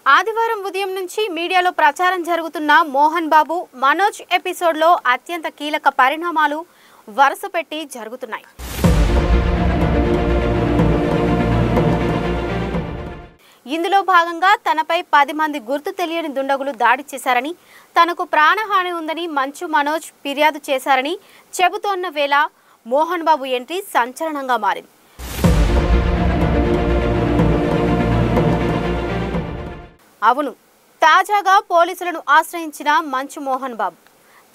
ఆదివారం ఉదయం నుంచి మీడియాలో ప్రచారం జరుగుతున్న మోహన్ బాబు మనోజ్ ఎపిసోడ్లో అత్యంత కీలక పరిణామాలు వరుసపెట్టి జరుగుతున్నాయి. ఇందులో భాగంగా తనపై 10 మంది గుర్తు తెలియని దుండగులు దాడి చేశారని, తనకు ప్రాణహాని ఉందని మంచు మనోజ్ ఫిర్యాదు చేశారని చెబుతోన్న వేళ మోహన్ బాబు ఎంట్రీ సంచలనంగా మారింది. అవును, తాజాగా పోలీసులను ఆశ్రయించిన మంచు మోహన్ బాబు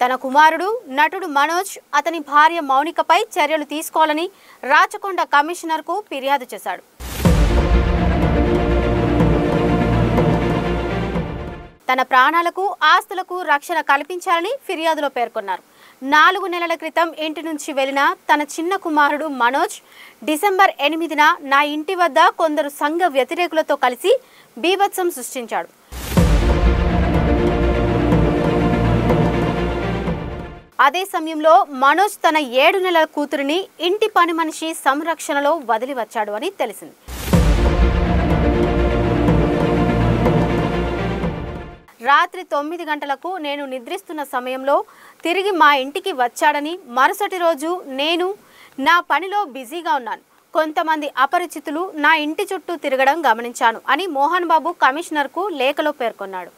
తన కుమారుడు నటుడు మనోజ్, అతని భార్య మౌనికపై చర్యలు తీసుకోవాలని రాచకొండ కమిషనర్కు ఫిర్యాదు చేశాడు. తన ప్రాణాలకు ఆస్తులకు రక్షణ కల్పించాలని ఫిర్యాదులో పేర్కొన్నారు. 4 నెలల క్రితం ఇంటి నుంచి వెళ్లిన తన చిన్న కుమారుడు మనోజ్ డిసెంబర్ 8న నా ఇంటి వద్ద కొందరు సంఘ వ్యతిరేకులతో కలిసి బీభత్సం సృష్టించాడు. అదే సమయంలో మనోజ్ తన 7 నెలల కూతురిని ఇంటి పని మనిషి సంరక్షణలో వదిలి వచ్చాడు అని తెలిసింది. రాత్రి 9 గంటలకు నేను నిద్రిస్తున్న సమయంలో తిరిగి మా ఇంటికి వచ్చాడని, మరుసటి రోజు నేను నా పనిలో బిజీగా ఉన్నాను, కొంతమంది అపరిచితులు నా ఇంటి చుట్టూ తిరగడం గమనించాను అని మోహన్ బాబు కమిషనర్కు లేఖలో పేర్కొన్నాడు.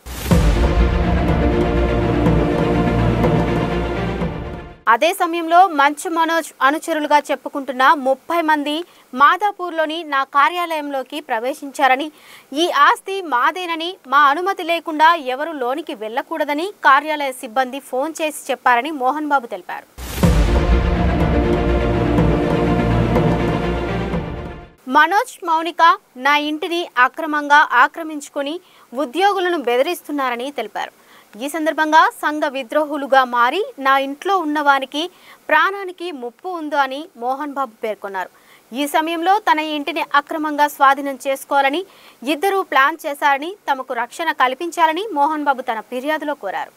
అదే సమయంలో మంచు మనోజ్ అనుచరులుగా చెప్పుకుంటున్న 30 మంది మాదాపూర్లోని నా కార్యాలయంలోకి ప్రవేశించారని, ఈ ఆస్తి మాదేనని, మా అనుమతి లేకుండా ఎవరు లోనికి వెళ్లకూడదని కార్యాలయ సిబ్బంది ఫోన్ చేసి చెప్పారని మోహన్ బాబు తెలిపారు. మనోజ్, మౌనిక నా ఇంటిని అక్రమంగా ఆక్రమించుకుని ఉద్యోగులను బెదిరిస్తున్నారని తెలిపారు. ఈ సందర్భంగా సంఘ విద్రోహులుగా మారి నా ఇంట్లో ఉన్నవానికి ప్రాణానికి ముప్పు ఉందో అని మోహన్ బాబు పేర్కొన్నారు. ఈ సమయంలో తన ఇంటిని అక్రమంగా స్వాధీనం చేసుకోవాలని ఇద్దరూ ప్లాన్ చేశారని, తమకు రక్షణ కల్పించాలని మోహన్ బాబు తన ఫిర్యాదులో కోరారు.